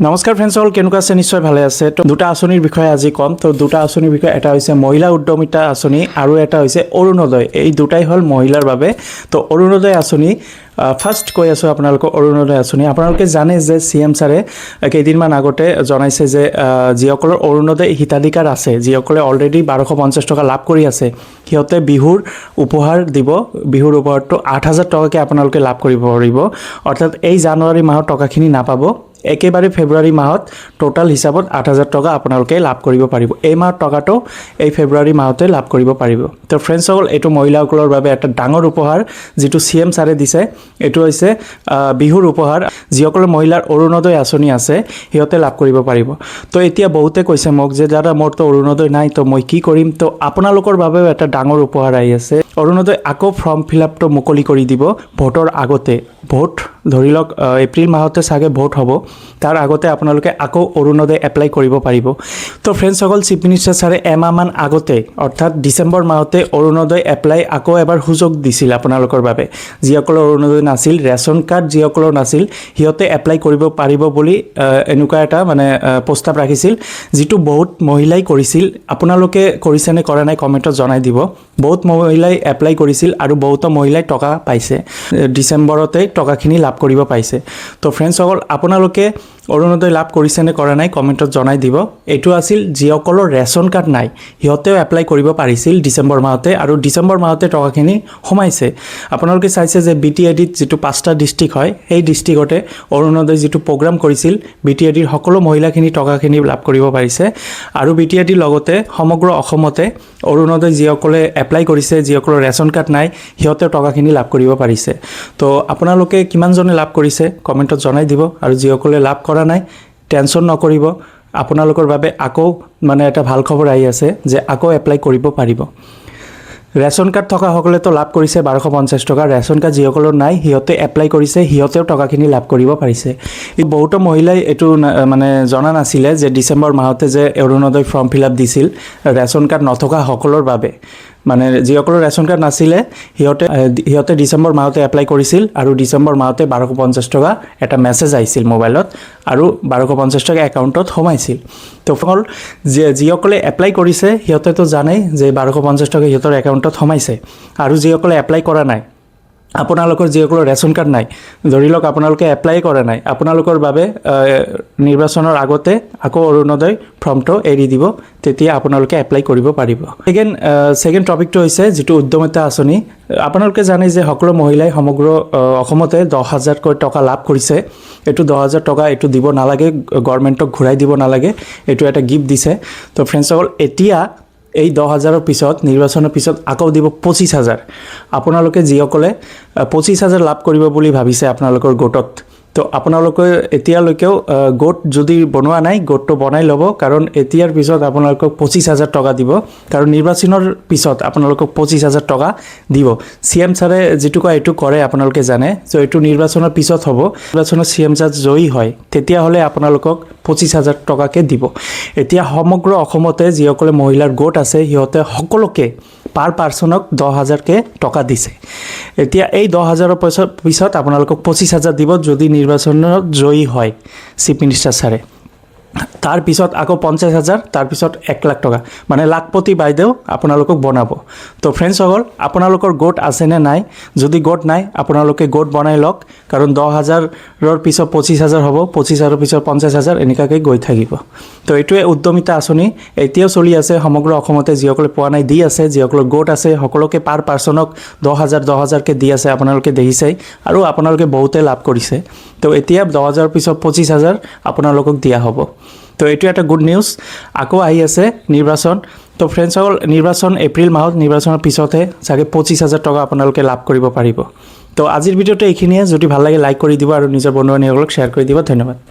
নমস্কাৰ ফ্ৰেণ্ডসকল, কেনেকুৱা আছে? নিশ্চয় ভালে আছে। তো দুটা আঁচনিৰ বিষয়ে আজি ক'ম। তো দুটা আঁচনিৰ বিষয়ে এটা হৈছে মহিলা উদ্যমিতা আঁচনি আৰু এটা হৈছে অৰুণোদয়। এই দুটাই হ'ল মহিলাৰ বাবে। তো অৰুণোদয় আঁচনি ফাৰ্ষ্ট কৈ আছোঁ আপোনালোকক। অৰুণোদয় আঁচনি আপোনালোকে জানে যে CM ছাৰে কেইদিনমান আগতে জনাইছে যে যিসকলৰ অৰুণোদয় হিতাধিকাৰ আছে, যিসকলে অলৰেডি 1250 টকা লাভ কৰি আছে, সিহঁতে বিহুৰ উপহাৰ দিব। বিহুৰ উপহাৰটো 8000 টকাকৈ আপোনালোকে লাভ কৰিব পাৰিব। অৰ্থাৎ এই জানুৱাৰী মাহৰ টকাখিনি নাপাব, একেবাৰে ফেব্ৰুৱাৰী মাহত টোটাল হিচাপত 8000 টকা আপোনালোকে লাভ কৰিব পাৰিব। এই মাহৰ টকাটো এই ফেব্ৰুৱাৰী মাহতে লাভ কৰিব পাৰিব। তো ফ্ৰেণ্ডসকল, এইটো মহিলাসকলৰ বাবে এটা ডাঙৰ উপহাৰ যিটো CM ছাৰে দিছে। এইটো হৈছে বিহুৰ উপহাৰ। যিসকলৰ মহিলাৰ অৰুণোদয় আঁচনি আছে সিহঁতে লাভ কৰিব পাৰিব। তো এতিয়া বহুতে কৈছে মোক যে দাদা মোৰতো অৰুণোদয় নাই, তো মই কি কৰিম? তো আপোনালোকৰ বাবেও এটা ডাঙৰ উপহাৰ আহি আছে। অৰুণোদয় আকৌ ফৰ্ম ফিল আপটো মুকলি কৰি দিব ভোটৰ আগতে। ভোট ধৰি লওক এপ্ৰিল মাহতে চাগে ভোট হ'ব, তাৰ আগতে আপোনালোকে আকৌ অৰুণোদয় এপ্লাই কৰিব পাৰিব। তো ফ্ৰেণ্ডসকল, চিফ মিনিষ্টাৰ ছাৰে এমাহমান আগতে অৰ্থাৎ ডিচেম্বৰ মাহতে অৰুণোদয় এপ্লাই আকৌ এবাৰ সুযোগ দিছিল আপোনালোকৰ বাবে। যিসকলৰ অৰুণোদয় নাছিল, ৰেচন কাৰ্ড যিসকলৰ নাছিল, সিহঁতে এপ্লাই কৰিব পাৰিব বুলি এনেকুৱা এটা প্ৰস্তাৱ ৰাখিছিল, যিটো বহুত মহিলাই কৰিছিল। আপোনালোকে কৰিছেনে কৰা নাই কমেণ্টত জনাই দিব। বহুত মহিলাই এপ্লাই কৰিছিল আৰু বহুতো মহিলাই টকা পাইছে। ডিচেম্বৰতে টকাখিনি লাভ কৰিব পাইছে। তো ফ্ৰেণ্ডসকল, আপোনালোকে অৰুণোদয় লাভ কৰিছেনে কৰা নাই কমেণ্টত জনাই দিব। এইটো আছিল যিসকলৰ ৰেচন কাৰ্ড নাই, সিহঁতেও এপ্লাই কৰিব পাৰিছিল ডিচেম্বৰ মাহতে, আৰু ডিচেম্বৰ মাহতে টকাখিনি সোমাইছে। আপোনালোকে চাইছে যে BTIDত যিটো 5টা ডিষ্ট্ৰিক্ট হয়, সেই ডিষ্ট্ৰিক্টতে অৰুণোদয় যিটো প্ৰগ্ৰাম কৰিছিল, BTIDৰ সকলো মহিলাখিনি টকাখিনি লাভ কৰিব পাৰিছে। আৰু BTIDৰ লগতে সমগ্ৰ অসমতে অৰুণোদয় যিসকলে এপ্লাই কৰিছে, যিসকলৰ ৰেচন কাৰ্ড নাই, সিহঁতেও টকাখিনি লাভ কৰিব পাৰিছে। তো আপোনালোকে কিমানজনে লাভ কৰিছে কমেণ্টত জনাই দিব। আৰু যিসকলে লাভ কৰা নাই, টেনশ্যন নকৰিব, আপোনালোকৰ বাবে আকৌ এটা ভাল খবৰ আহি আছে যে আকৌ এপ্লাই কৰিব পাৰিব। ৰেচন কাৰ্ড থকাসকলেতো লাভ কৰিছে 1250 টকা। ৰেচন কাৰ্ড যিসকলৰ নাই, সিহঁতে এপ্লাই কৰিছে, সিহঁতেও টকাখিনি লাভ কৰিব পাৰিছে। বহুতো মহিলাই এইটো জনা নাছিলে যে ডিচেম্বৰ মাহতে যে অৰুণোদয় ফৰ্ম ফিল আপ দিছিল ৰেচন কাৰ্ড নথকা সকলৰ বাবে। যিসকলৰ ৰেচন কাৰ্ড নাছিলে সিহঁতে ডিচেম্বৰ মাহতে এপ্লাই কৰিছিল, আৰু ডিচেম্বৰ মাহতে 1250 টকা এটা মেছেজ আহিছিল মোবাইলত, আৰু 1250 টকা একাউণ্টত সোমাইছিল। তো ফল যিসকলে এপ্লাই কৰিছে সিহঁতেতো জানেই যে 1250 টকা সিহঁতৰ একাউণ্টত সোমাইছে। আৰু যিসকলে এপ্লাই কৰা নাই, আপোনালোকৰ যিসকলৰ ৰেচন কাৰ্ড নাই, ধৰি লওক আপোনালোকে এপ্লাই কৰা নাই, আপোনালোকৰ বাবে নিৰ্বাচনৰ আগতে আকৌ অৰুণোদয় ফৰ্মটো এৰি দিব, তেতিয়া আপোনালোকে এপ্লাই কৰিব পাৰিব। ছেকেণ্ড টপিকটো হৈছে যিটো উদ্যমিতা আঁচনি। আপোনালোকে জানে যে সকলো মহিলাই সমগ্ৰ অসমতে 10,000কৈ টকা লাভ কৰিছে। এইটো 10,000 টকা এইটো দিব নালাগে, গভৰ্ণমেণ্টক ঘূৰাই দিব নালাগে, এইটো এটা গিফ্ট দিছে। তো ফ্ৰেণ্ডসকল, এতিয়া এই 10,000ৰ পিছত, নিৰ্বাচনৰ পিছত আকৌ দিব 25,000। আপোনালোকে যিসকলে 25,000 লাভ কৰিব বুলি ভাবিছে আপোনালোকৰ গোটত, তো আপোনালোকে এতিয়ালৈকেও গোট যদি বনোৱা নাই, গোটটো বনাই ল'ব, কাৰণ এতিয়াৰ পিছত আপোনালোকক 25,000 টকা দিব। কাৰণ নিৰ্বাচনৰ পিছত আপোনালোকক 25,000 টকা দিব। CM ছাৰে যিটো কয় এইটো কৰে, আপোনালোকে জানে। চ' এইটো নিৰ্বাচনৰ পিছত হ'ব। নিৰ্বাচনত CM ছাৰ জয়ী হয়, তেতিয়াহ'লে আপোনালোকক 25,000 টকাকৈ দিব। এতিয়া সমগ্ৰ অসমতে যিসকলে মহিলাৰ গোট আছে, সিহঁতে সকলোকে পাৰ পাৰ্চনক 10,000কৈ টকা দিছে। এতিয়া এই 10,000ৰ পিছত আপোনালোকক 25,000 দিব যদি নিৰ্বাচনত জয়ী হয় চিফ মিনিষ্টাৰ ছাৰে। তাৰপিছত আকৌ 50,000, তাৰপিছত 1 লাখ টকা, লাখপতি বাইদেউ আপোনালোকক বনাব। তো ফ্ৰেণ্ডসকল, আপোনালোকৰ গোট আছেনে নাই? যদি গোট নাই, আপোনালোকে গোট বনাই লওক, কাৰণ 10,000ৰ পিছত 25,000 হ'ব, 25,000ৰ পিছত 50,000, এনেকুৱাকৈ গৈ থাকিব। তো এইটোৱে উদ্যমিতা আঁচনি এতিয়াও চলি আছে সমগ্ৰ অসমতে। যিসকলে পোৱা নাই দি আছে, যিসকলৰ গোট আছে সকলোকে পাৰ পাৰ্চনক 10,000কৈ দি আছে, আপোনালোকে দেখিছেই, আৰু আপোনালোকে বহুতে লাভ কৰিছে। তো এতিয়া 10,000ৰ পিছত 25,000 আপোনালোকক দিয়া হ'ব। তো এইটো এটা গুড নিউজ। আকৌ আহি আছে নিৰ্বাচন। তো ফ্ৰেণ্ডসকল, নিৰ্বাচন এপ্ৰিল মাহত, নিৰ্বাচনৰ পিছতহে চাগে 25,000 টকা আপোনালোকে লাভ কৰিব পাৰিব। তো আজিৰ ভিডিঅ'টো এইখিনিয়ে। যদি ভাল লাগে লাইক কৰি দিব আৰু নিজৰ বন্ধু বান্ধৱীসকলক শ্বেয়াৰ কৰি দিব। ধন্যবাদ।